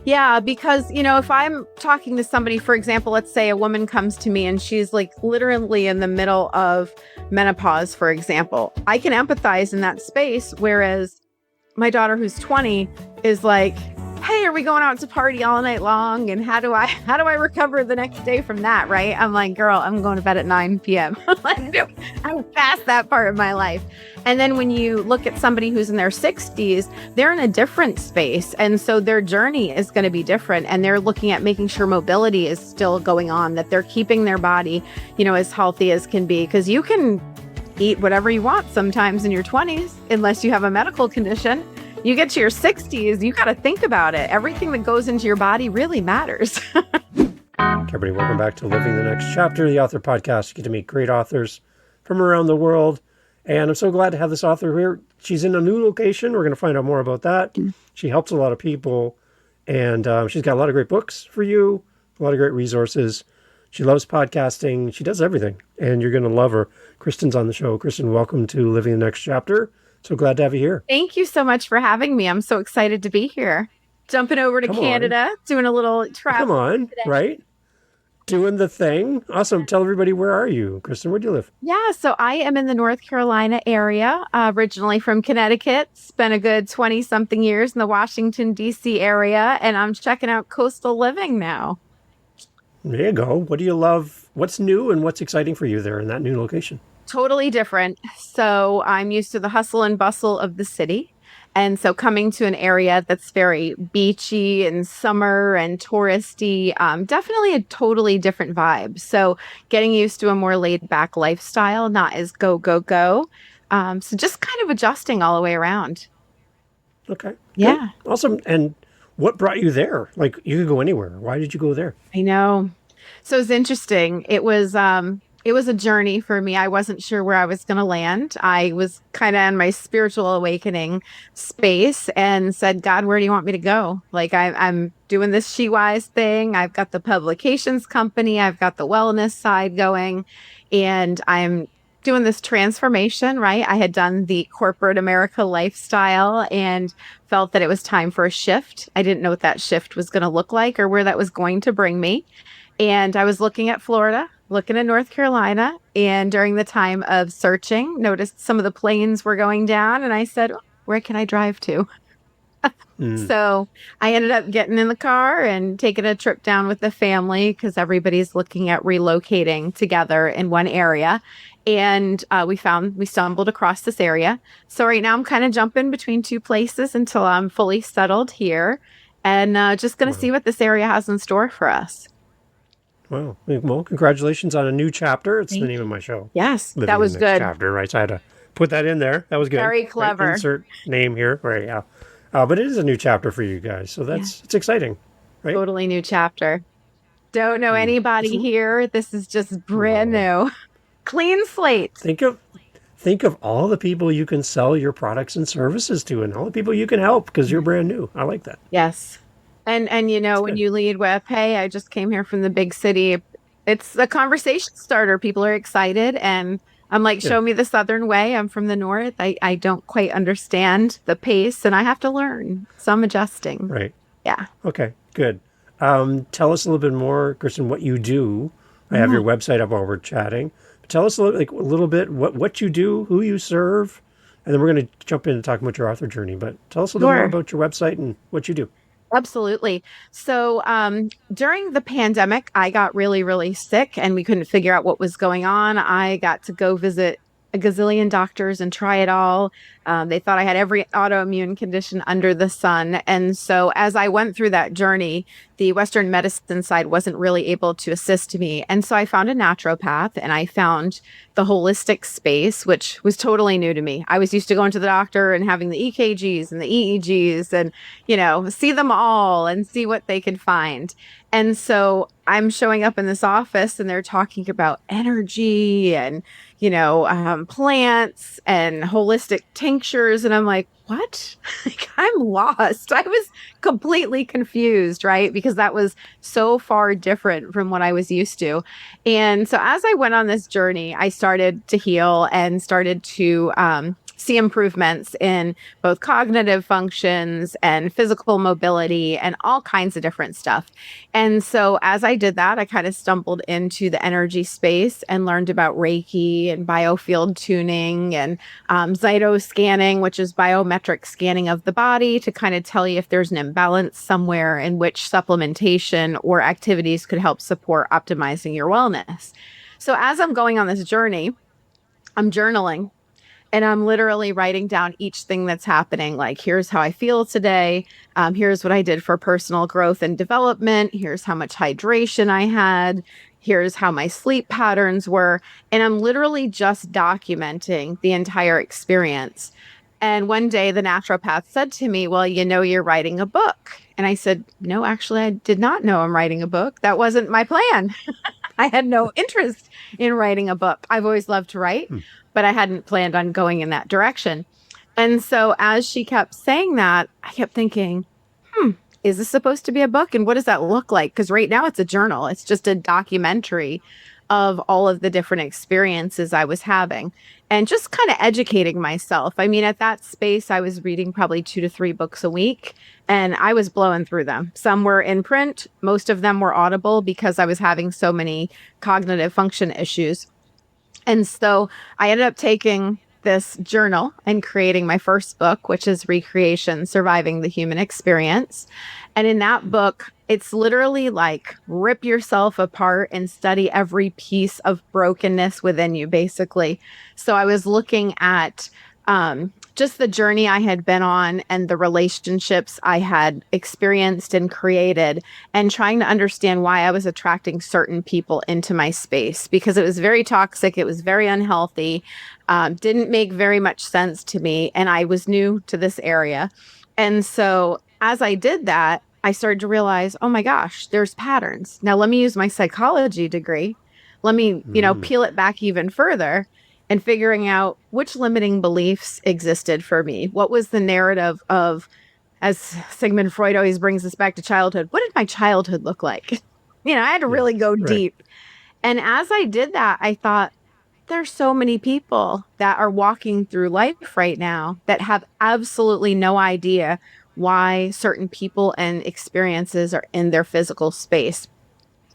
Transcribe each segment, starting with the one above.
Yeah, because, if I'm talking to somebody, for example, let's say a woman comes to me and she's like literally in the middle of menopause, for example, I can empathize in that space. Whereas my daughter who's 20 is like, hey, are we going out to party all night long? And how do I recover the next day from that? Right. I'm like, girl, I'm going to bed at 9 p.m. I'm past that part of my life. And then when you look at somebody who's in their 60s, they're in a different space. And so their journey is going to be different. And they're looking at making sure mobility is still going on, that they're keeping their body, as healthy as can be. Because you can eat whatever you want sometimes in your 20s, unless you have a medical condition. You get to your 60s, you got to think about it. Everything that goes into your body really matters. Everybody, welcome back to Living the Next Chapter, the author podcast. You get to meet great authors from around the world. And I'm so glad to have this author here. She's in a new location. We're going to find out more about that. She helps a lot of people. And she's got a lot of great books for you, a lot of great resources. She loves podcasting. She does everything. And you're going to love her. Kristin's on the show. Kristin, welcome to Living the Next Chapter. So glad to have you here. Thank you so much for having me. I'm so excited to be here. Jumping over to Canada, doing a little travel. Come on, today. Right? Doing the thing. Awesome. Tell everybody, where are you? Kristin, where do you live? Yeah, so I am in the North Carolina area, originally from Connecticut. Spent a good 20-something years in the Washington, D.C. area, and I'm checking out coastal living now. There you go. What do you love? What's new and what's exciting for you there in that new location? Totally different. So I'm used to the hustle and bustle of the city. And so coming to an area that's very beachy and summer and touristy, definitely a totally different vibe. So getting used to a more laid back lifestyle, not as go, go, go. So just kind of adjusting all the way around. Okay. Yeah. Good. Awesome. And what brought you there? Like, you could go anywhere. Why did you go there? I know. So it's interesting. It was a journey for me. I wasn't sure where I was going to land. I was kind of in my spiritual awakening space and said, God, where do you want me to go? Like, I'm doing this She Wise thing. I've got the publications company. I've got the wellness side going, and I'm doing this transformation, right? I had done the corporate America lifestyle and felt that it was time for a shift. I didn't know what that shift was going to look like or where that was going to bring me. And I was looking at Florida, looking at North Carolina, and during the time of searching, noticed some of the planes were going down, and I said, where can I drive to? So I ended up getting in the car and taking a trip down with the family because everybody's looking at relocating together in one area. And we stumbled across this area. So right now I'm kind of jumping between two places until I'm fully settled here, and just going to see what this area has in store for us. Wow. Well, congratulations on a new chapter. It's the name of my show. Yes, Living that was the Next good. Chapter, right? So I had to put that in there. That was good. Very clever. Right? Insert name here. Right, yeah. But it is a new chapter for you guys. So it's exciting, right? Totally new chapter. Don't know anybody here. This is just brand new. Clean slate. Think of all the people you can sell your products and services to and all the people you can help because you're brand new. I like that. Yes. And when you lead with, hey, I just came here from the big city, it's a conversation starter. People are excited. And I'm like, show me the Southern way. I'm from the North. I don't quite understand the pace and I have to learn. So I'm adjusting. Right. Yeah. Okay, good. Tell us a little bit more, Kristin, what you do. I have your website up while we're chatting. Tell us a little bit what you do, who you serve, and then we're going to jump in and talk about your author journey. But tell us a little more about your website and what you do. Absolutely. So during the pandemic, I got really, really sick and we couldn't figure out what was going on. I got to go visit a gazillion doctors and try it all. They thought I had every autoimmune condition under the sun. And so as I went through that journey, the Western medicine side wasn't really able to assist me. And so I found a naturopath and I found the holistic space, which was totally new to me. I was used to going to the doctor and having the EKGs and the EEGs and, see them all and see what they could find. And so I'm showing up in this office and they're talking about energy and, plants and holistic tinctures. And I'm like, what? I'm lost. I was completely confused, right? Because that was so far different from what I was used to. And so as I went on this journey, I started to heal and started to see improvements in both cognitive functions and physical mobility and all kinds of different stuff. And so as I did that, I kind of stumbled into the energy space and learned about Reiki and Biofield tuning and Zyto scanning, which is biometric scanning of the body to kind of tell you if there's an imbalance somewhere and which supplementation or activities could help support optimizing your wellness. So as I'm going on this journey, I'm journaling. And I'm literally writing down each thing that's happening. Like, here's how I feel today. Here's what I did for personal growth and development. Here's how much hydration I had. Here's how my sleep patterns were. And I'm literally just documenting the entire experience. And one day the naturopath said to me, well, you're writing a book. And I said, no, actually, I did not know I'm writing a book. That wasn't my plan. I had no interest in writing a book. I've always loved to write, but I hadn't planned on going in that direction. And so as she kept saying that, I kept thinking, is this supposed to be a book? And what does that look like? Because right now it's a journal. It's just a documentary of all of the different experiences I was having and just kind of educating myself. I mean, at that space, I was reading probably 2 to 3 books a week and I was blowing through them. Some were in print. Most of them were audible because I was having so many cognitive function issues. And so I ended up taking this journal and creating my first book, which is Recreation, Surviving the Human Experience. And in that book, it's literally like rip yourself apart and study every piece of brokenness within you, basically. So I was looking at just the journey I had been on and the relationships I had experienced and created, and trying to understand why I was attracting certain people into my space, because it was very toxic. It was very unhealthy, didn't make very much sense to me. And I was new to this area. And so as I did that, I started to realize, oh my gosh, there's patterns. Now let me use my psychology degree. Let me, peel it back even further and figuring out which limiting beliefs existed for me. What was the narrative of, as Sigmund Freud always brings us back to childhood, what did my childhood look like? I had to really go deep. And as I did that, I thought, there's so many people that are walking through life right now that have absolutely no idea why certain people and experiences are in their physical space.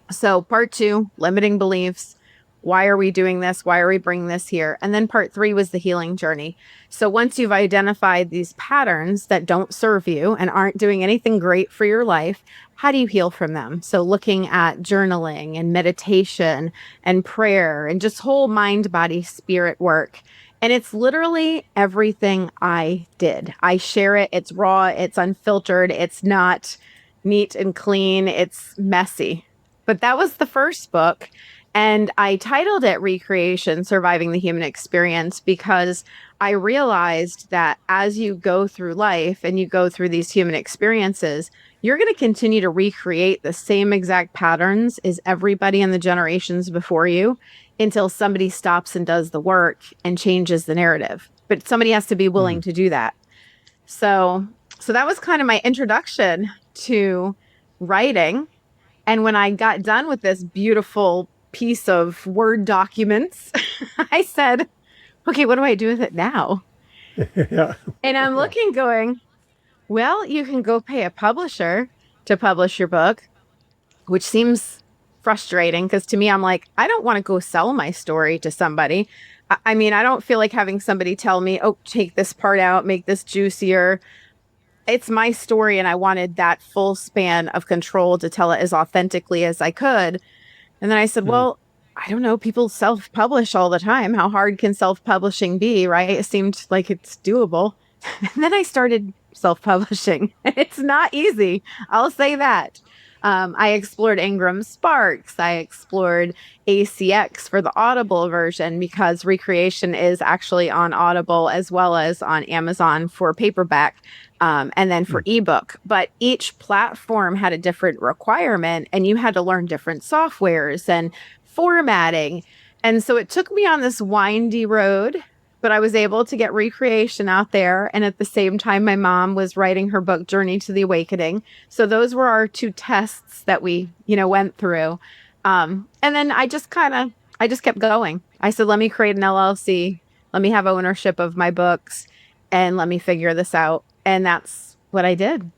So part 2, limiting beliefs. Why are we doing this? Why are we bringing this here? And then part 3 was the healing journey. So once you've identified these patterns that don't serve you and aren't doing anything great for your life, how do you heal from them? So looking at journaling and meditation and prayer and just whole mind, body, spirit work. And it's literally everything I did. I share it. It's raw. It's unfiltered. It's not neat and clean. It's messy. But that was the first book. And I titled it Recreation, Surviving the Human Experience, because I realized that as you go through life and you go through these human experiences, you're going to continue to recreate the same exact patterns as everybody in the generations before you until somebody stops and does the work and changes the narrative. But somebody has to be willing to do that. So that was kind of my introduction to writing. And when I got done with this beautiful piece of Word documents, I said, okay, what do I do with it now? And I'm looking going, well, you can go pay a publisher to publish your book, which seems frustrating because to me, I'm like, I don't want to go sell my story to somebody. I mean, I don't feel like having somebody tell me, oh, take this part out, make this juicier. It's my story. And I wanted that full span of control to tell it as authentically as I could. And then I said, well, I don't know. People self-publish all the time. How hard can self-publishing be, right? It seemed like it's doable. And then I started self-publishing. It's not easy. I'll say that. I explored Ingram Sparks. I explored ACX for the Audible version because Recreation is actually on Audible as well as on Amazon for paperback. And then for ebook, but each platform had a different requirement and you had to learn different softwares and formatting. And so it took me on this windy road, but I was able to get Recreation out there. And at the same time, my mom was writing her book, Journey to the Awakening. So those were our 2 tests that we, went through. And then I just kept going. I said, let me create an LLC Let me have ownership of my books and let me figure this out. And that's what I did.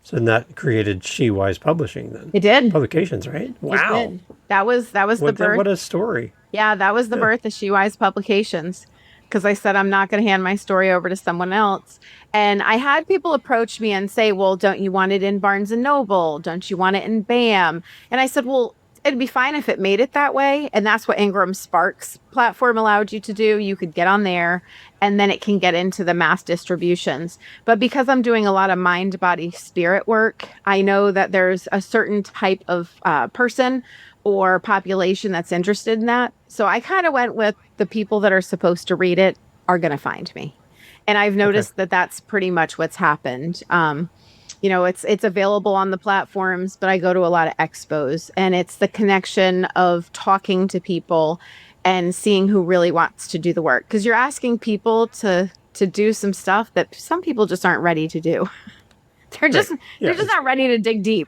So then that created She Wise Publishing then. It did. Publications, right? Wow. It did. That was the birth. What a story. Yeah, that was the birth of She Wise Publications. Because I said, I'm not going to hand my story over to someone else. And I had people approach me and say, well, don't you want it in Barnes and Noble? Don't you want it in BAM? And I said, well, it'd be fine if it made it that way. And that's what Ingram Spark's platform allowed you to do. You could get on there and then it can get into the mass distributions. But because I'm doing a lot of mind, body, spirit work, I know that there's a certain type of person or population that's interested in that. So I kind of went with the people that are supposed to read it are going to find me. And I've noticed that that's pretty much what's happened. You know, it's available on the platforms, but I go to a lot of expos, and it's the connection of talking to people and seeing who really wants to do the work. Because you're asking people to do some stuff that some people just aren't ready to do. They're just not ready to dig deep.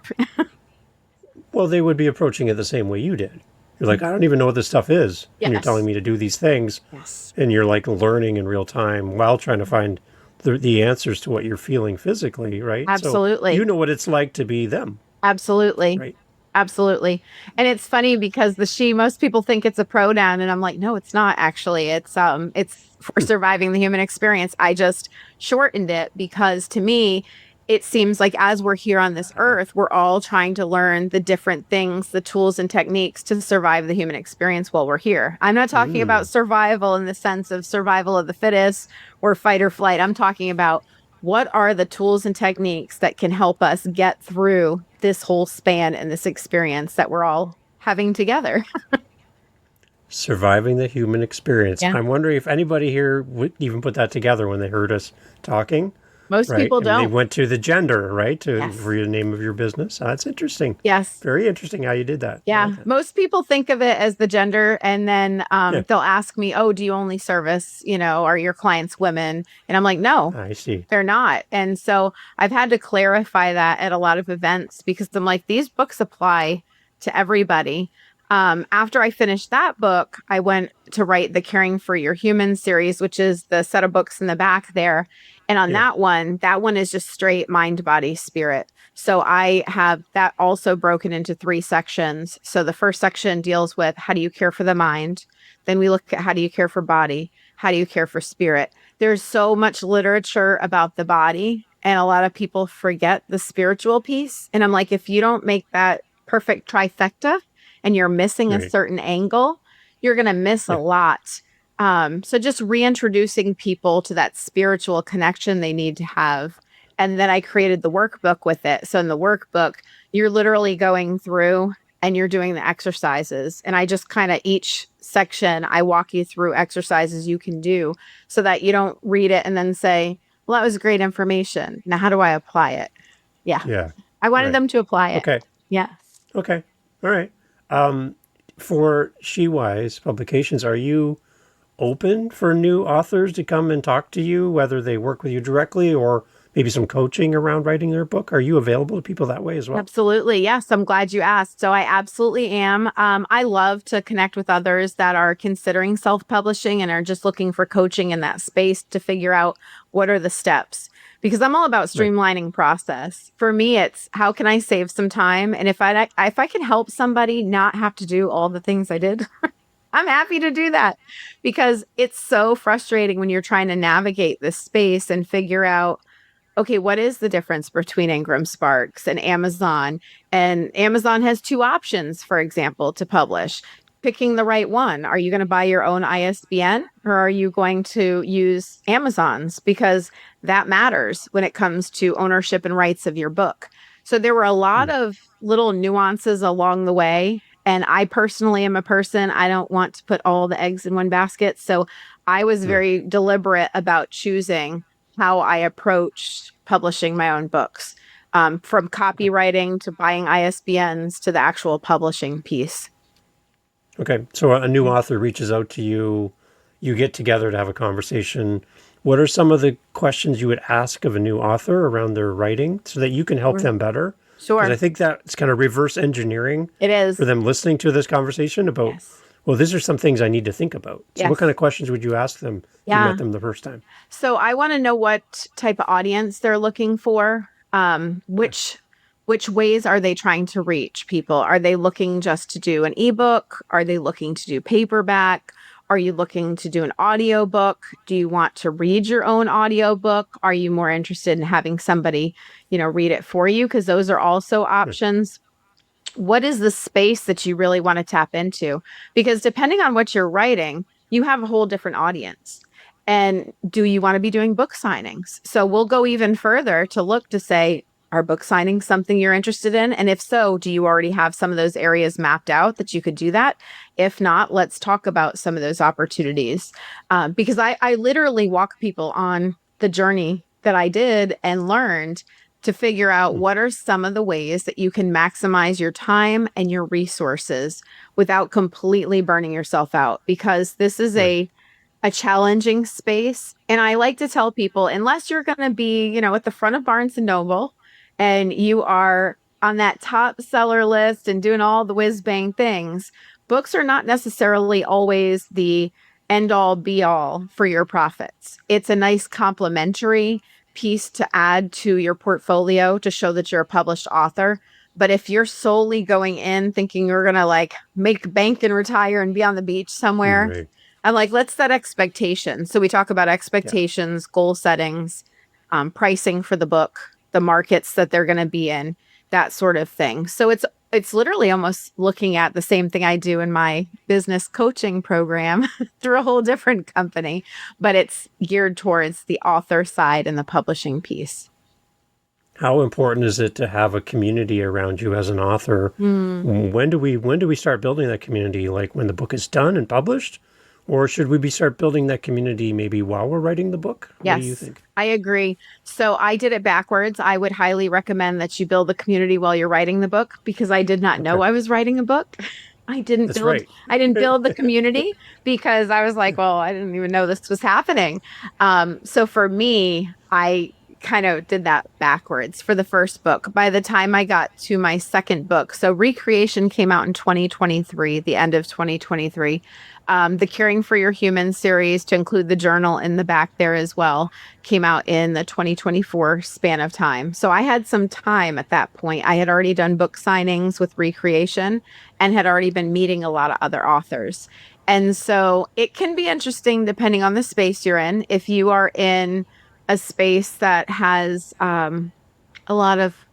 Well, they would be approaching it the same way you did. You're like, I don't even know what this stuff is. Yes. And you're telling me to do these things. Yes. And you're like learning in real time while trying to find the answers to what you're feeling physically, right? Absolutely. So you know what it's like to be them. Absolutely. Right. Absolutely. And it's funny because the she, most people think it's a pronoun, and I'm like, no, it's not actually. It's for surviving the human experience. I just shortened it because to me, it seems like as we're here on this earth, we're all trying to learn the different things, the tools and techniques to survive the human experience while we're here. I'm not talking about survival in the sense of survival of the fittest or fight or flight. I'm talking about what are the tools and techniques that can help us get through this whole span and this experience that we're all having together. Surviving the human experience. Yeah. I'm wondering if anybody here would even put that together when they heard us talking. Most people don't. They went to the gender, right? Yes. For the name of your business. That's interesting. Yes. Very interesting how you did that. Yeah. Like that. Most people think of it as the gender, and then they'll ask me, oh, do you only service, are your clients women? And I'm like, no, I see. they're not. And so I've had to clarify that at a lot of events because I'm like, these books apply to everybody. After I finished that book, I went to write the Caring for Your Human series, which is the set of books in the back there. And on that one is just straight mind, body, spirit. So I have that also broken into 3 sections. So the first section deals with how do you care for the mind? Then we look at how do you care for body? How do you care for spirit? There's so much literature about the body, and a lot of people forget the spiritual piece. And I'm like, if you don't make that perfect trifecta and you're missing a certain angle, you're going to miss a lot. So just reintroducing people to that spiritual connection they need to have. And then I created the workbook with it. So in the workbook, you're literally going through and you're doing the exercises. And I just kind of each section, I walk you through exercises you can do so that you don't read it and then say, well, that was great information. Now, how do I apply it? Yeah. I wanted them to apply it. Okay. Yes. Okay. All right. For She Wise Publications, are you open for new authors to come and talk to you, whether they work with you directly or maybe some coaching around writing their book? Are you available to people that way as well? Absolutely. Yes. I'm glad you asked. So I absolutely am. I love to connect with others that are considering self-publishing and are just looking for coaching in that space to figure out what are the steps. Because I'm all about streamlining process. For me, it's how can I save some time? And if I can help somebody not have to do all the things I did, I'm happy to do that, because it's so frustrating when you're trying to navigate this space and figure out, okay, what is the difference between Ingram Sparks and Amazon? And Amazon has 2 options, for example, to publish. Picking the right one. Are you going to buy your own ISBN or are you going to use Amazon's? Because that matters when it comes to ownership and rights of your book. So there were a lot of little nuances along the way. And I personally am a person, I don't want to put all the eggs in one basket. So I was very deliberate about choosing how I approached publishing my own books, from copywriting to buying ISBNs to the actual publishing piece. Okay. So a new author reaches out to you, you get together to have a conversation. What are some of the questions you would ask of a new author around their writing so that you can help them better? Sure. Because I think that's kind of reverse engineering. It is. For them listening to this conversation about well, these are some things I need to think about. So what Yes. kind of questions would you ask them if you Yeah. met them the first time? So I want to know what type of audience they're looking for. Okay. Which ways are they trying to reach people? Are they looking just to do an ebook? Are they looking to do paperback? Are you looking to do an audiobook? Do you want to read your own audiobook? Are you more interested in having somebody, read it for you? Because those are also Right. options. What is the space that you really want to tap into? Because depending on what you're writing, you have a whole different audience. And do you want to be doing book signings? So we'll go even further to look to say, are book signings something you're interested in? And if so, do you already have some of those areas mapped out that you could do that? If not, let's talk about some of those opportunities. Because I literally walk people on the journey that I did and learned to figure out what are some of the ways that you can maximize your time and your resources without completely burning yourself out, because this is Right. a challenging space. And I like to tell people, unless you're going to be, at the front of Barnes and Noble and you are on that top seller list and doing all the whiz bang things, books are not necessarily always the end all be all for your profits. It's a nice complementary piece to add to your portfolio to show that you're a published author. But if you're solely going in thinking you're going to make bank and retire and be on the beach somewhere, Right. I'm like, let's set expectations. So we talk about Yeah. expectations, goal settings, pricing for the book, the markets that they're going to be in, that sort of thing. So it's literally almost looking at the same thing I do in my business coaching program through a whole different company, but it's geared towards the author side and the publishing piece. How important is it to have a community around you as an author? Mm. When do we start building that community? Like when the book is done and published? Or should we start building that community maybe while we're writing the book? What do you Yes, think? I agree. So I did it backwards. I would highly recommend that you build a community while you're writing the book, because I did not know Okay. I was writing a book. I didn't That's build right. I didn't build the community because I was like, well, I didn't even know this was happening. So for me, I kind of did that backwards for the first book. By the time I got to my second book, so Recreation came out in 2023, the end of 2023. The Caring for Your Human series, to include the journal in the back there as well, came out in the 2024 span of time. So I had some time at that point. I had already done book signings with Recreation and had already been meeting a lot of other authors. And so it can be interesting depending on the space you're in. If you are in a space that has a lot of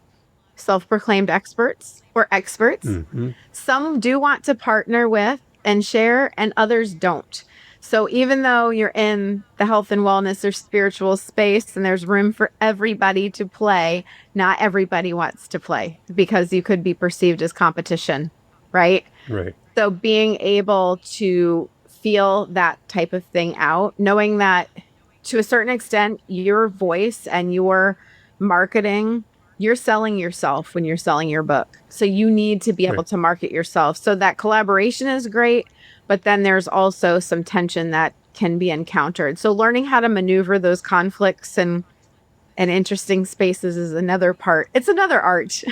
self-proclaimed experts or experts, Hmm. some do want to partner with and share, and others don't. So even though you're in the health and wellness or spiritual space and there's room for everybody to play, not everybody wants to play because you could be perceived as competition, right? Right. So being able to feel that type of thing out, knowing that to a certain extent, your voice and your marketing, you're selling yourself when you're selling your book. So you need to be able Right. to market yourself. So that collaboration is great, but then there's also some tension that can be encountered. So learning how to maneuver those conflicts and interesting spaces is another part. It's another art.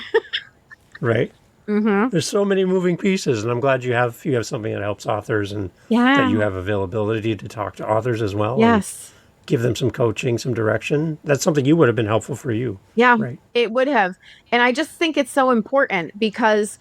Right. Mm-hmm. There's so many moving pieces, and I'm glad you have something that helps authors and that Yeah. you have availability to talk to authors as well and Yes. give them some coaching, some direction. That's something you would have been helpful for you. Yeah, Right. it would have. And I just think it's so important because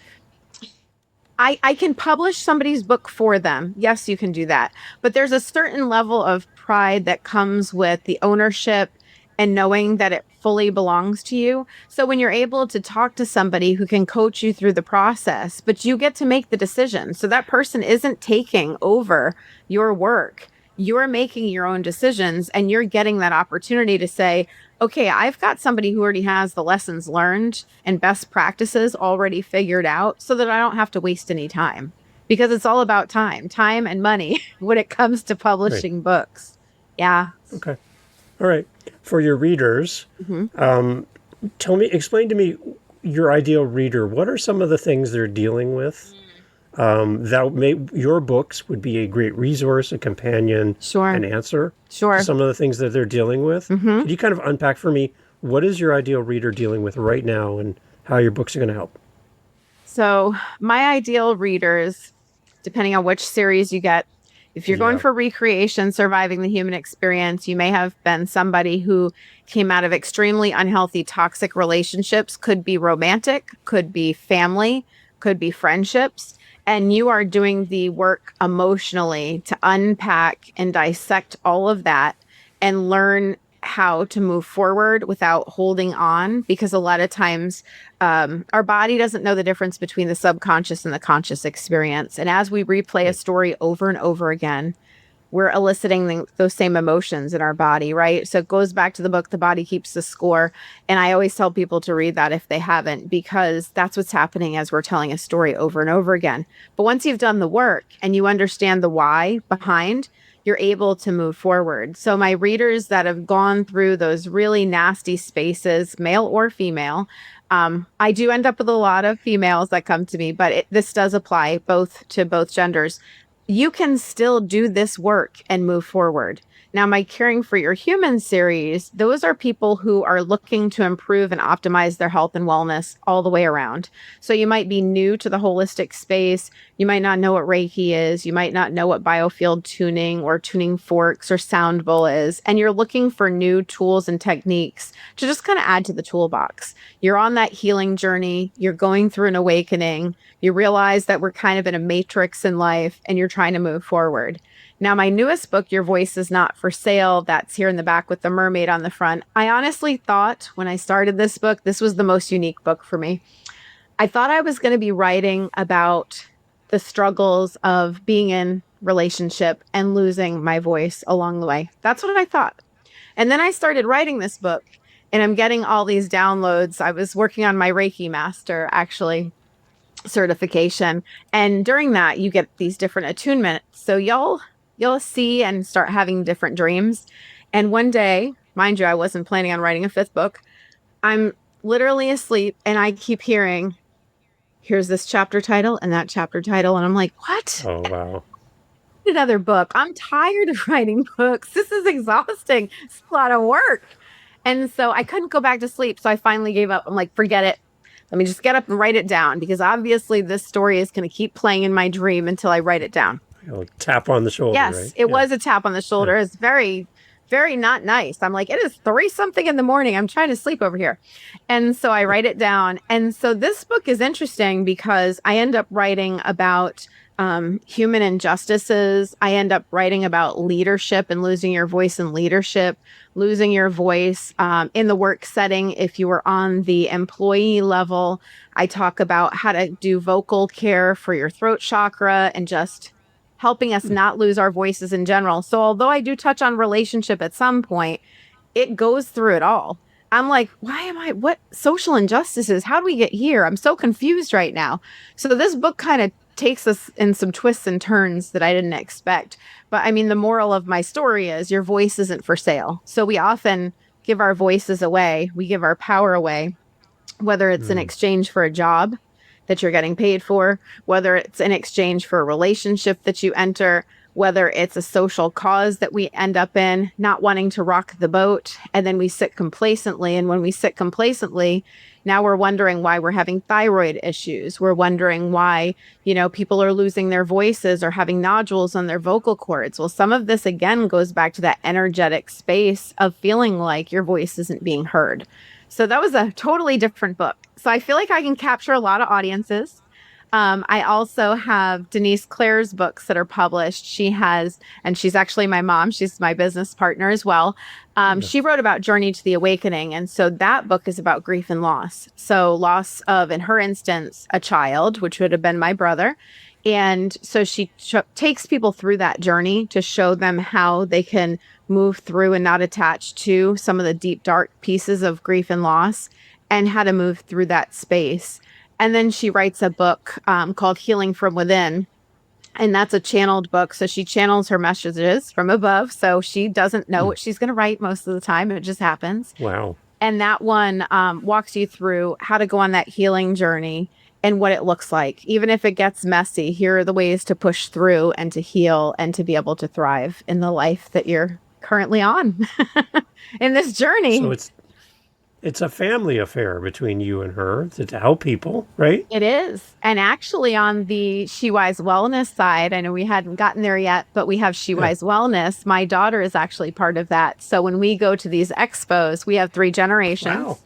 I can publish somebody's book for them. Yes, you can do that. But there's a certain level of pride that comes with the ownership and knowing that it fully belongs to you. So when you're able to talk to somebody who can coach you through the process, but you get to make the decision. So that person isn't taking over your work. You're making your own decisions and you're getting that opportunity to say, okay, I've got somebody who already has the lessons learned and best practices already figured out so that I don't have to waste any time, because it's all about time and money when it comes to Right. publishing books. Yeah. Okay. All right. For your readers, Mm-hmm. explain to me your ideal reader. What are some of the things they're dealing with? Your books would be a great resource, a companion, Sure. an answer to Sure. some of the things that they're dealing with. Mm-hmm. Could you kind of unpack for me what is your ideal reader dealing with right now and how your books are going to help? So my ideal readers depending on which series you get. If you're going for recreation, surviving the human experience, you may have been somebody who came out of extremely unhealthy, toxic relationships, could be romantic, could be family, could be friendships. And you are doing the work emotionally to unpack and dissect all of that and learn how to move forward without holding on, because a lot of times our body doesn't know the difference between the subconscious and the conscious experience. And as we replay a story over and over again, we're eliciting those same emotions in our body, right? So it goes back to the book, The Body Keeps the Score. And I always tell people to read that if they haven't, because that's what's happening as we're telling a story over and over again. But once you've done the work and you understand the why behind, you're able to move forward. So my readers that have gone through those really nasty spaces, male or female, I do end up with a lot of females that come to me, but this does apply to both genders. You can still do this work and move forward. Now, my Caring for Your Human series, those are people who are looking to improve and optimize their health and wellness all the way around. So you might be new to the holistic space. You might not know what Reiki is. You might not know what Biofield tuning or tuning forks or sound bowl is. And you're looking for new tools and techniques to just kind of add to the toolbox. You're on that healing journey. You're going through an awakening. You realize that we're kind of in a matrix in life and you're trying to move forward. Now, my newest book, Your Voice Is Not for Sale, that's here in the back with the mermaid on the front. I honestly thought when I started this book, this was the most unique book for me. I thought I was going to be writing about the struggles of being in relationship and losing my voice along the way. That's what I thought. And then I started writing this book and I'm getting all these downloads. I was working on my Reiki master, actually, certification. And during that, you get these different attunements. So you'll see and start having different dreams. And one day, mind you, I wasn't planning on writing a fifth book. I'm literally asleep and I keep hearing, here's this chapter title and that chapter title. And I'm like, what? Oh, wow. Another book. I'm tired of writing books. This is exhausting. It's a lot of work. And so I couldn't go back to sleep. So I finally gave up. I'm like, forget it. Let me just get up and write it down, because obviously this story is going to keep playing in my dream until I write it down. Tap on the shoulder. Yes, right? It was a tap on the shoulder. It's very, very not nice. I'm like, it is 3-something in the morning. I'm trying to sleep over here. And so I write it down. And so this book is interesting because I end up writing about human injustices. I end up writing about leadership and losing your voice in leadership, losing your voice in the work setting. If you were on the employee level, I talk about how to do vocal care for your throat chakra and just helping us not lose our voices in general. So although I do touch on relationship at some point, it goes through it all. I'm like, what social injustices? How do we get here? I'm so confused right now. So this book kind of takes us in some twists and turns that I didn't expect. But I mean, the moral of my story is your voice isn't for sale. So we often give our voices away. We give our power away, whether it's in exchange for a job that you're getting paid for, whether it's in exchange for a relationship that you enter, whether it's a social cause that we end up in, not wanting to rock the boat, and then we sit complacently. And when we sit complacently, now we're wondering why we're having thyroid issues. We're wondering why, people are losing their voices or having nodules on their vocal cords. Well, some of this, again, goes back to that energetic space of feeling like your voice isn't being heard. So that was a totally different book. So I feel like I can capture a lot of audiences. I also have Denise Clare's books that are published. She has, and she's actually my mom. She's my business partner as well. She wrote about Journey to the Awakening. And so that book is about grief and loss. So loss of, in her instance, a child, which would have been my brother. And so she takes people through that journey to show them how they can move through and not attach to some of the deep, dark pieces of grief and loss, and how to move through that space. And then she writes a book called Healing from Within. And that's a channeled book. So she channels her messages from above. So she doesn't know what she's going to write most of the time. It just happens. Wow. And that one walks you through how to go on that healing journey and what it looks like. Even if it gets messy, here are the ways to push through and to heal and to be able to thrive in the life that you're currently on in this journey. So it's a family affair between you and her to help people, right? It is. And actually, on the She Wise Wellness side, I know we hadn't gotten there yet, but we have She Yeah. Wise Wellness. My daughter is actually part of that. So when we go to these expos, we have three Wow. generations.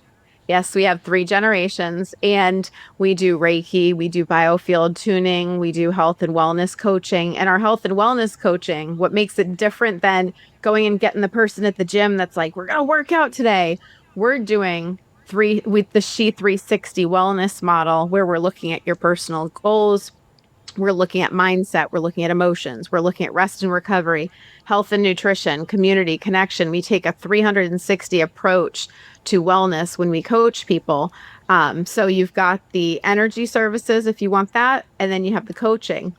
Yes, we have three generations, and we do Reiki, we do Biofield tuning, we do health and wellness coaching. And our health and wellness coaching, what makes it different than going and getting the person at the gym that's like, we're going to work out today. We're doing three with the She 360 wellness model where we're looking at your personal goals, we're looking at mindset, we're looking at emotions, we're looking at rest and recovery, health and nutrition, community connection. We take a 360 approach to wellness when we coach people. So you've got the energy services if you want that, and then you have the coaching.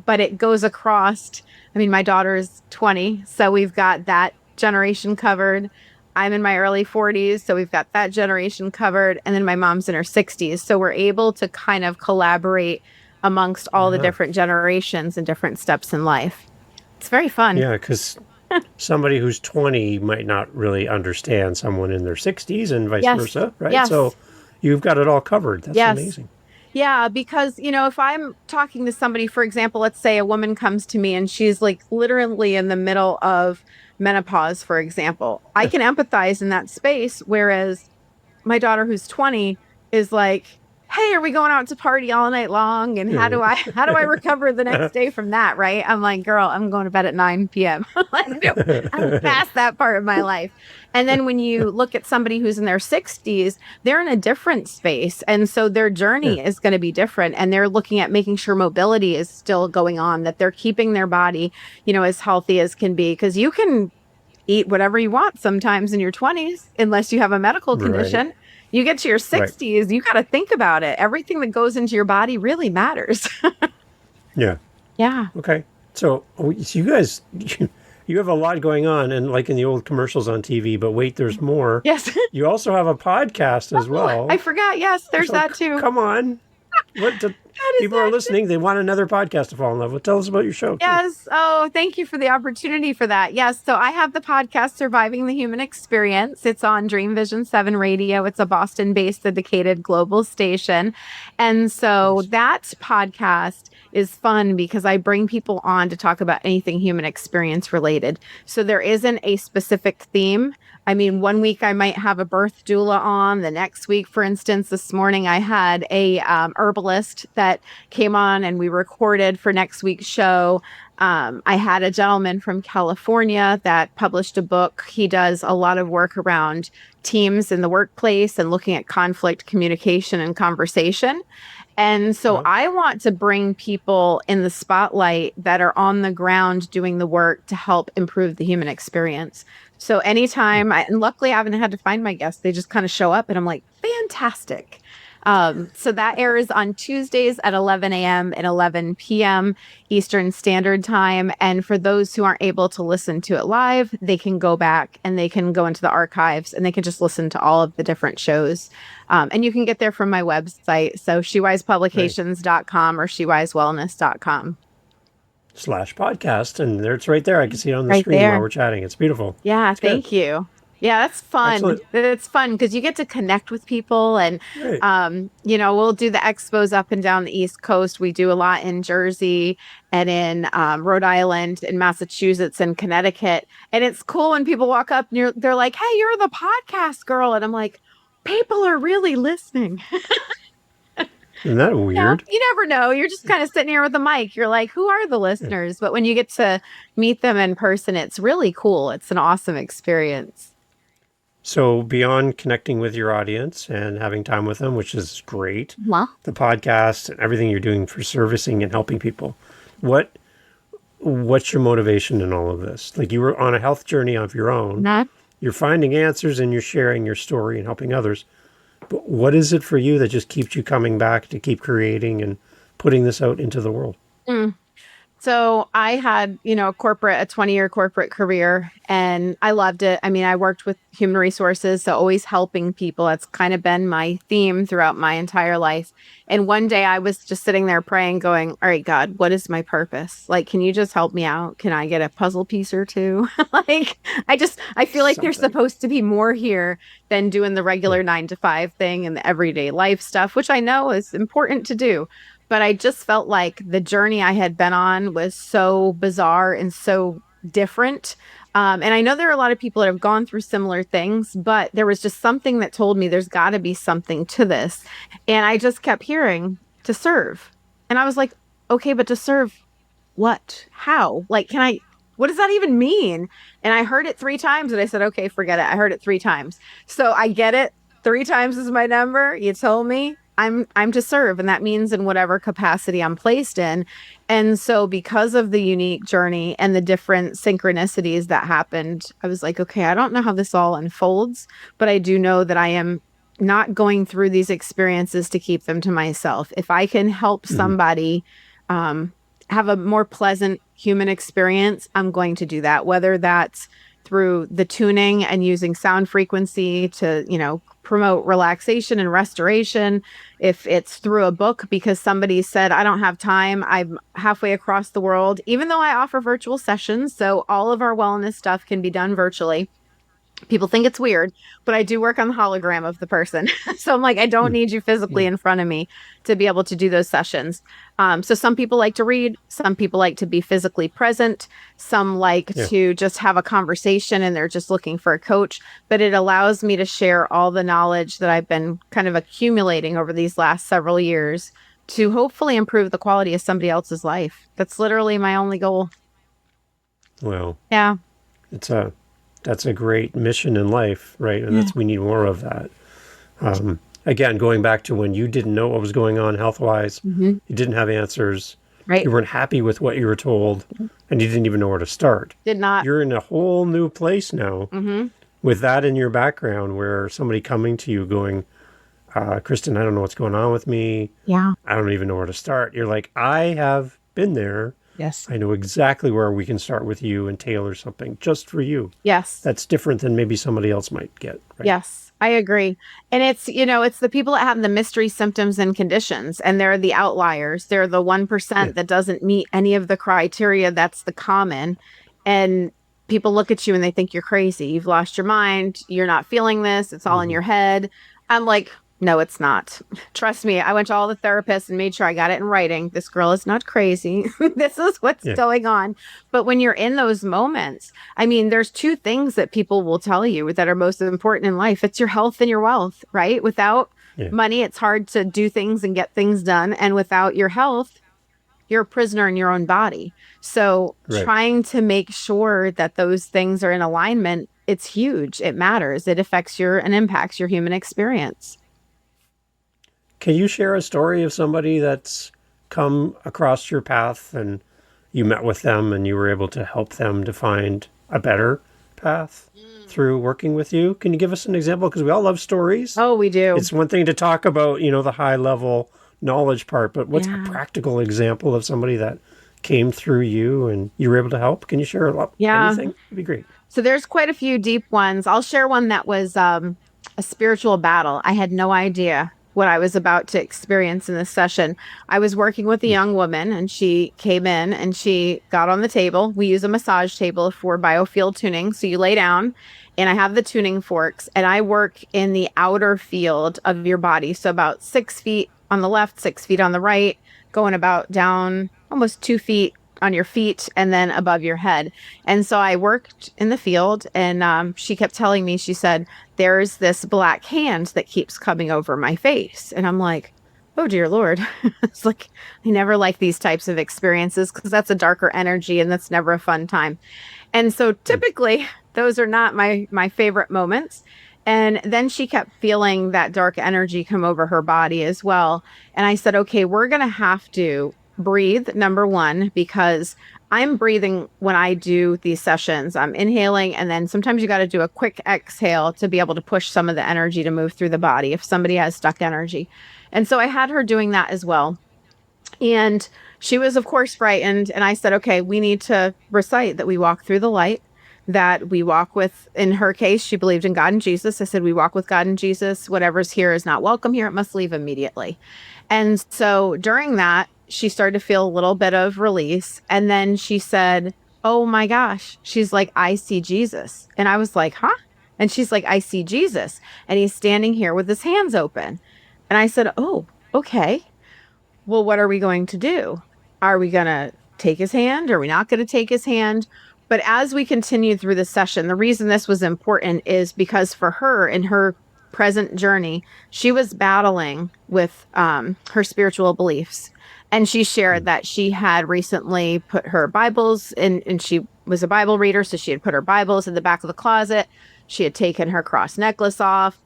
But it goes across, I mean, my daughter's 20, so we've got that generation covered. I'm in my early 40s, so we've got that generation covered. And then my mom's in her 60s. So we're able to kind of collaborate amongst all the Yeah. different generations and different steps in life. It's very fun. Yeah, because somebody who's 20 might not really understand someone in their 60s and vice Yes. versa, right? So Yes. you've got it all covered. That's Yes. amazing. Yeah, because, if I'm talking to somebody, for example, let's say a woman comes to me and she's like literally in the middle of menopause, for example, I Yes. can empathize in that space. Whereas my daughter who's 20 is like, hey, are we going out to party all night long? And how do Yeah. I recover the next day from that? Right. I'm like, girl, I'm going to bed at 9 p.m. I'm past that part of my life. And then when you look at somebody who's in their 60s, they're in a different space. And so their Yeah. journey is going to be different. And they're looking at making sure mobility is still going on, that they're keeping their body, as healthy as can be. Because you can eat whatever you want sometimes in your 20s, unless you have a medical Right. condition. You get to your Right. 60s, you got to think about it. Everything that goes into your body really matters. Yeah. Yeah. Okay. So you guys, you have a lot going on, and like in the old commercials on TV, but wait, there's more. Yes. You also have a podcast as Oh, I well. forgot. Yes, there's So that too. come on. That is People are that too. listening. They want another podcast to fall in love with. Tell us about your show too. Yes. Oh, thank you for the opportunity for that. Yes. So I have the podcast Surviving the Human Experience. It's on Dream Vision 7 Radio. It's a Boston based syndicated global station. And so Nice. that podcast is fun because I bring people on to talk about anything human experience related. So there isn't a specific theme. I mean, one week I might have a birth doula on. The next week, for instance, this morning I had a herbalist that came on and we recorded for next week's show. I had a gentleman from California that published a book. He does a lot of work around teams in the workplace and looking at conflict communication and conversation. And so Wow. I want to bring people in the spotlight that are on the ground doing the work to help improve the human experience. So anytime and luckily I haven't had to find my guests, they just kind of show up and I'm like, fantastic. So that airs on Tuesdays at 11 a.m. and 11 p.m. Eastern Standard Time. And for those who aren't able to listen to it live, they can go back and they can go into the archives and they can just listen to all of the different shows. And you can get there from my website. So Right. shewisepublications.com or shewisewellness.com. /podcast, and there it's right there. I can see it on the Right screen while there. we're chatting. It's beautiful. Yeah, It's good. thank you. Yeah, that's fun. Excellent. It's fun because you get to connect with people and Right. we'll do the expos up and down the East Coast. We do a lot in Jersey and in Rhode Island and Massachusetts and Connecticut. And it's cool when people walk up and they're like, "Hey, you're the podcast girl." And I'm like, people are really listening. Isn't that weird? You never know. You're just kind of sitting here with a mic. You're like, who are the Yeah. listeners? But when you get to meet them in person, it's really cool. It's an awesome experience. So beyond connecting with your audience and having time with them, which is great, Well, the podcast and everything you're doing for servicing and helping people, what what's your motivation in all of this? Like you were on a health journey of your own. not You're finding answers and you're sharing your story and helping others. But what is it for you that just keeps you coming back to keep creating and putting this out into the world? So I had, a 20-year corporate career, and I loved it. I mean, I worked with human resources, so always helping people. That's kind of been my theme throughout my entire life. And one day I was just sitting there praying, going, all right, God, what is my purpose? Like, can you just help me out? Can I get a puzzle piece or two? Like, I feel like there's Something. supposed to be more here than doing the Yeah. regular 9 to 5 thing and the everyday life stuff, which I know is important to do. But I just felt like the journey I had been on was so bizarre and so different. And I know there are a lot of people that have gone through similar things, but there was just something that told me there's got to be something to this. And I just kept hearing to serve. And I was like, okay, but to serve what? How? Like, what does that even mean? And I heard it 3 times and I said, okay, forget it. I heard it 3 times. So I get it. 3 times is my number. You told me I'm to serve. And that means in whatever capacity I'm placed in. And so because of the unique journey and the different synchronicities that happened, I was like, okay, I don't know how this all unfolds, but I do know that I am not going through these experiences to keep them to myself. If I can help Mhm. somebody, um, have a more pleasant human experience, I'm going to do that, whether that's through the tuning and using sound frequency to, promote relaxation and restoration. If it's through a book because somebody said, I don't have time, I'm halfway across the world, even though I offer virtual sessions. So all of our wellness stuff can be done virtually. People think it's weird, but I do work on the hologram of the person. So I'm like, I don't Mm. need you physically Yeah. in front of me to be able to do those sessions. So some people like to read, some people like to be physically present, some like Yeah. to just have a conversation and they're just looking for a coach. But it allows me to share all the knowledge that I've been kind of accumulating over these last several years to hopefully improve the quality of somebody else's life. That's literally my only goal. Well, Yeah. it's a that's a great mission in life, right? And Yeah. we need more of that. Again, going back to when you didn't know what was going on health wise, Hmm. you didn't have answers, Right. you weren't happy with what you were told, and you didn't even know where to start. Did not. You're in a whole new place now Hmm. with that in your background, where somebody coming to you going, Kristin, I don't know what's going on with me. Yeah. I don't even know where to start. You're like, I have been there. Yes. I know exactly where we can start with you and tailor something just for you. Yes. That's different than maybe somebody else might get, right? Yes, I agree. And it's the people that have the mystery symptoms and conditions, and they're the outliers. They're the Yeah. 1% that doesn't meet any of the criteria. That's the common. And people look at you and they think you're crazy. You've lost your mind. You're not feeling this. It's all in Hmm. your head. I'm like, no, it's not. Trust me. I went to all the therapists and made sure I got it in writing. This girl is not crazy. This is what's Yeah. going on. But when you're in those moments, I mean, there's two things that people will tell you that are most important in life. It's your health and your wealth, right? Without Yeah. money, it's hard to do things and get things done. And without your health, you're a prisoner in your own body. So Right. trying to make sure that those things are in alignment, it's huge. It matters. It affects and impacts your human experience. Can you share a story of somebody that's come across your path and you met with them and you were able to help them to find a better path through working with you? Can you give us an example? Because we all love stories. Oh, we do. It's one thing to talk about, the high level knowledge part, but what's a Yeah. practical example of somebody that came through you and you were able to help? Can you share Yeah. anything? It'd be great. So there's quite a few deep ones. I'll share one that was a spiritual battle. I had no idea what I was about to experience in this session. I was working with a young woman and she came in and she got on the table. We use a massage table for Biofield tuning. So you lay down and I have the tuning forks and I work in the outer field of your body. So about 6 feet on the left, 6 feet on the right, going about down almost 2 feet on your feet and then above your head. And so I worked in the field and she kept telling me, she said, there's this black hand that keeps coming over my face. And I'm like, oh, dear Lord. It's like, I never like these types of experiences because that's a darker energy and that's never a fun time. And so typically those are not my favorite moments. And then she kept feeling that dark energy come over her body as well. And I said, okay, we're going to have to breathe, number one, because I'm breathing when I do these sessions. I'm inhaling, and then sometimes you got to do a quick exhale to be able to push some of the energy to move through the body if somebody has stuck energy. And so I had her doing that as well. And she was, of course, frightened. And I said, okay, we need to recite that we walk through the light, that we walk with, in her case, she believed in God and Jesus. I said, we walk with God and Jesus. Whatever's here is not welcome here. It must leave immediately. And so during that, she started to feel a little bit of release. And then she said, oh my gosh, she's like, I see Jesus. And I was like, huh? And she's like, I see Jesus. And he's standing here with his hands open. And I said, oh, okay. Well, what are we going to do? Are we going to take his hand? Are we not going to take his hand? But as we continued through the session, the reason this was important is because for her in her present journey, she was battling with her spiritual beliefs. And she shared that she had recently put her Bibles in, and she was a Bible reader. So she had put her Bibles in the back of the closet. She had taken her cross necklace off.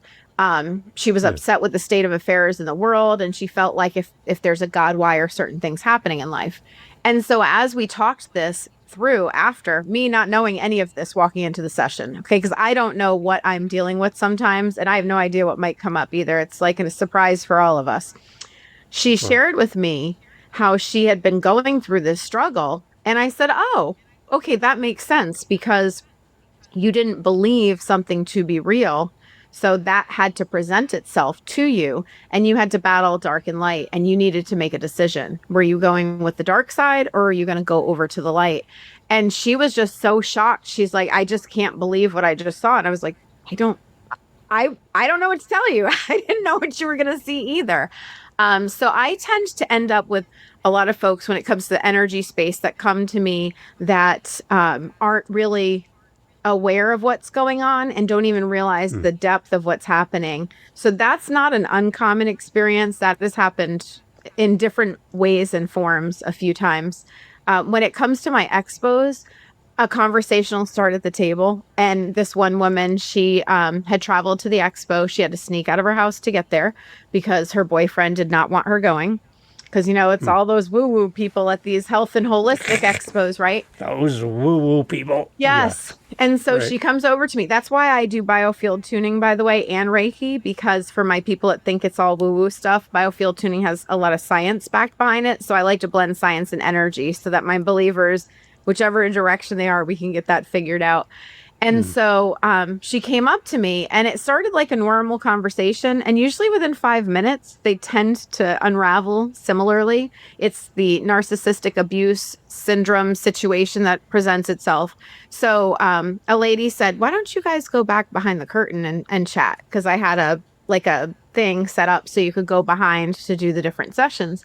She was upset with the state of affairs in the world, and she felt like if there's a God, why are certain things happening in life? And so as we talked this through after me not knowing any of this walking into the session, okay, because I don't know what I'm dealing with sometimes, and I have no idea what might come up either. It's like a surprise for all of us. She shared with me how she had been going through this struggle, and I said, oh, okay, that makes sense because you didn't believe something to be real. So that had to present itself to you, and you had to battle dark and light, and you needed to make a decision. Were you going with the dark side, or are you going to go over to the light? And she was just so shocked. She's like, I just can't believe what I just saw. And I was like, I don't know what to tell you. I didn't know what you were going to see either. So I tend to end up with a lot of folks when it comes to the energy space that come to me that aren't really aware of what's going on and don't even realize the depth of what's happening. So that's not an uncommon experience. That has happened in different ways and forms a few times. When it comes to my expos, a conversation will start at the table. And this one woman, she had traveled to the expo. She had to sneak out of her house to get there because her boyfriend did not want her going. Because, it's all those woo-woo people at these health and holistic expos, right? Those woo-woo people. Yes. Yeah. And so she comes over to me. That's why I do Biofield tuning, by the way, and Reiki, because for my people that think it's all woo-woo stuff, Biofield tuning has a lot of science backed behind it. So I like to blend science and energy so that my believers, whichever direction they are, we can get that figured out. And so she came up to me, and it started like a normal conversation. And usually within 5 minutes, they tend to unravel similarly. It's the narcissistic abuse syndrome situation that presents itself. So a lady said, why don't you guys go back behind the curtain and chat? Because I had a thing set up so you could go behind to do the different sessions.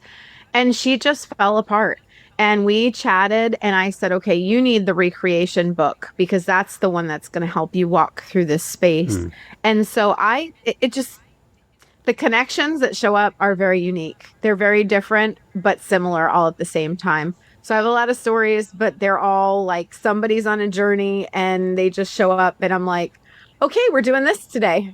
And she just fell apart. And we chatted, and I said, okay, you need the recreation book because that's the one that's going to help you walk through this space. And so the connections that show up are very unique. They're very different, but similar all at the same time. So I have a lot of stories, but they're all like somebody's on a journey and they just show up and I'm like, okay, we're doing this today.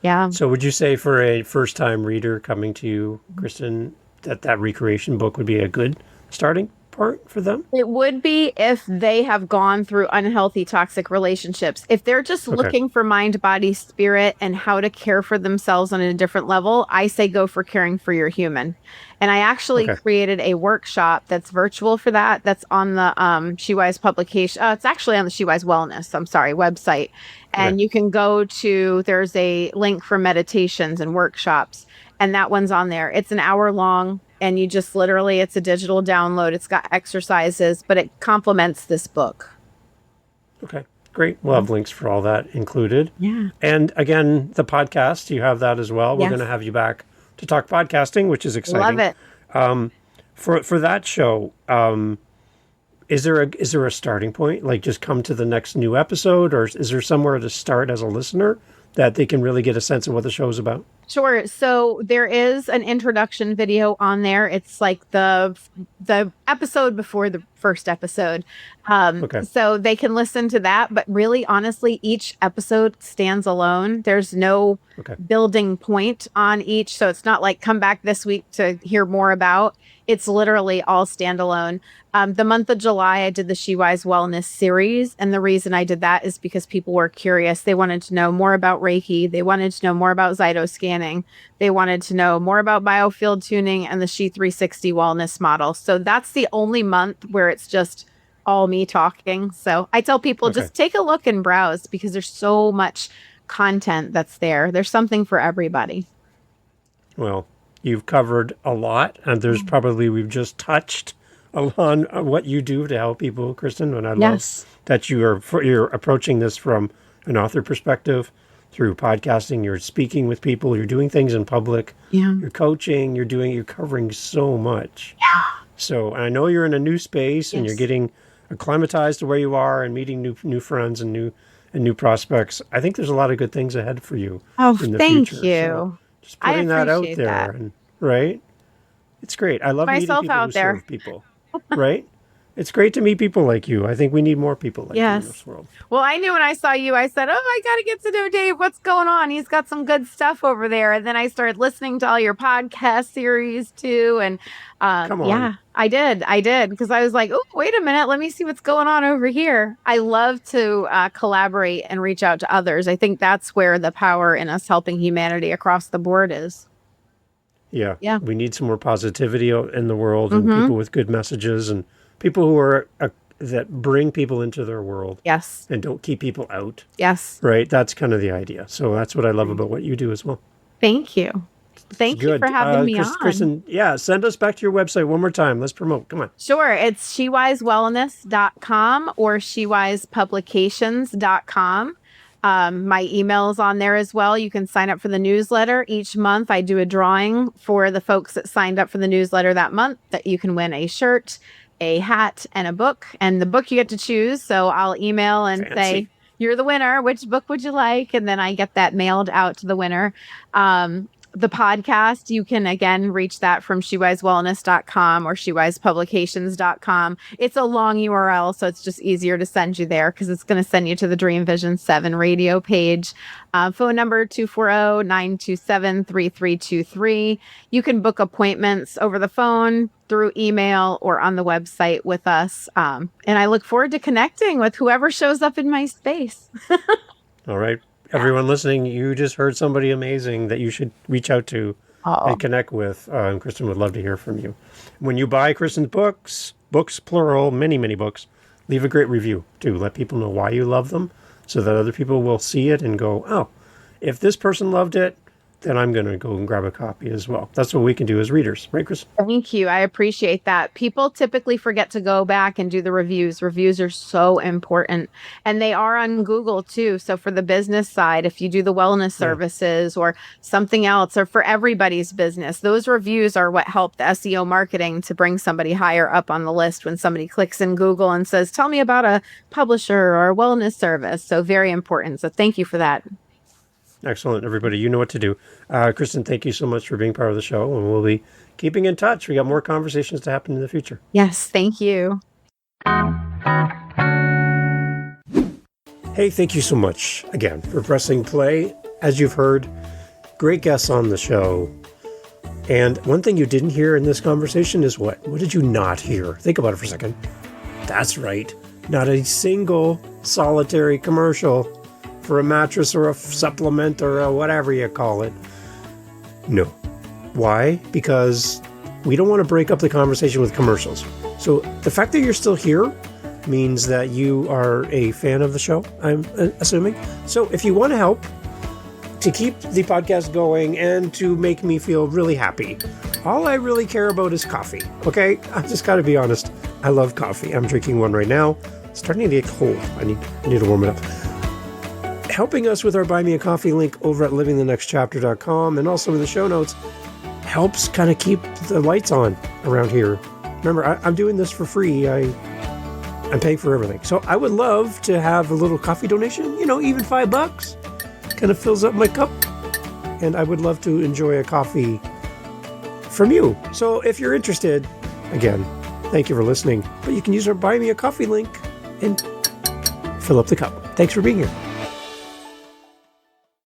Yeah. So would you say for a first-time reader coming to you, Kristin, that recreation book would be a good starting part for them? It would be if they have gone through unhealthy, toxic relationships. If they're just looking for mind, body, spirit, and how to care for themselves on a different level, I say go for caring for your human. And I actually created a workshop that's virtual for that. That's on the SheWise publication. It's actually on the SheWise Wellness, website. And you can go to, there's a link for meditations and workshops. And that one's on there. It's an hour long, and you just literally, it's a digital download. It's got exercises, but it complements this book. Okay, great. We'll have links for all that included. Yeah. And again, the podcast, you have that as well. We're going to have you back to talk podcasting, which is exciting. Love it. For that show, is there a starting point? Like just come to the next new episode, or is there somewhere to start as a listener that they can really get a sense of what the show is about? Sure. So there is an introduction video on there. It's like the episode before the first episode. So they can listen to that. But really, honestly, each episode stands alone. There's no building point on each. So it's not like come back this week to hear more about. It's literally all standalone. The month of July, I did the She Wise Wellness series. And the reason I did that is because people were curious. They wanted to know more about Reiki. They wanted to know more about Zyto scanning. They wanted to know more about Biofield tuning and the She 360 wellness model. So that's the only month where it's just all me talking. So I tell people just take a look and browse because there's so much content that's there. There's something for everybody. Well, you've covered a lot, and there's probably, we've just touched on what you do to help people, Kristin, and I love that you're approaching this from an author perspective through podcasting. You're speaking with people, you're doing things in public, you're coaching, you're covering so much. So I know you're in a new space and you're getting acclimatized to where you are and meeting new friends and new prospects. I think there's a lot of good things ahead for you in the thank future. you. So just putting that out there, that. and right? It's great. I love meeting people who serve people, right? It's great to meet people like you. I think we need more people like you in this world. Well, I knew when I saw you, I said, I got to get to know Dave. What's going on? He's got some good stuff over there. And then I started listening to all your podcast series too. And Come on. I did. Because I was like, oh, wait a minute. Let me see what's going on over here. I love to collaborate and reach out to others. I think that's where the power in us helping humanity across the board is. Yeah. We need some more positivity in the world and people with good messages and people who are that bring people into their world. Yes. And don't keep people out. Yes. Right. That's kind of the idea. So that's what I love about what you do as well. Thank you. Thank you for having me on. Kristin, send us back to your website one more time. Let's promote. Come on. Sure. It's shewisewellness.com or shewisepublications.com. My email is on there as well. You can sign up for the newsletter. Each month I do a drawing for the folks that signed up for the newsletter that month that you can win a shirt, a hat, and a book. And the book you get to choose. So I'll email and say, you're the winner. Which book would you like? And then I get that mailed out to the winner. The podcast, you can again reach that from shewisewellness.com or shewisepublications.com. It's a long URL, so it's just easier to send you there because it's going to send you to the Dream Vision 7 radio page. Phone number 240-927-3323. You can book appointments over the phone, through email, or on the website with us. And I look forward to connecting with whoever shows up in my space. All right. Everyone listening, you just heard somebody amazing that you should reach out to and connect with. Kristin would love to hear from you. When you buy Kristin's books plural, many, many books, leave a great review too. Let people know why you love them so that other people will see it and go, oh, if this person loved it, then I'm going to go and grab a copy as well. That's what we can do as readers. Right, Kristin? Thank you. I appreciate that. People typically forget to go back and do the reviews. Reviews are so important. And they are on Google too. So for the business side, if you do the wellness services or something else, or for everybody's business, those reviews are what help the SEO marketing to bring somebody higher up on the list when somebody clicks in Google and says, tell me about a publisher or a wellness service. So very important. So thank you for that. Excellent, everybody. You know what to do. Kristin, thank you so much for being part of the show, and we'll be keeping in touch. We got more conversations to happen in the future. Yes, thank you. Hey, thank you so much again for pressing play. As you've heard, great guests on the show. And one thing you didn't hear in this conversation is what? What did you not hear? Think about it for a second. That's right. Not a single solitary commercial for a mattress or a supplement or a whatever you call it. No. Why? Because we don't want to break up the conversation with commercials. So the fact that you're still here means that you are a fan of the show, I'm assuming. So if you want to help to keep the podcast going and to make me feel really happy, all I really care about is coffee. Okay? I just got to be honest. I love coffee. I'm drinking one right now. It's starting to get cold. I need to warm it up. Helping us with our Buy Me a Coffee link over at livingthenextchapter.com and also in the show notes helps kind of keep the lights on around here. Remember, I'm doing this for free. I'm paying for everything. So I would love to have a little coffee donation, even $5 kind of fills up my cup. And I would love to enjoy a coffee from you. So if you're interested, again, thank you for listening. But you can use our Buy Me a Coffee link and fill up the cup. Thanks for being here.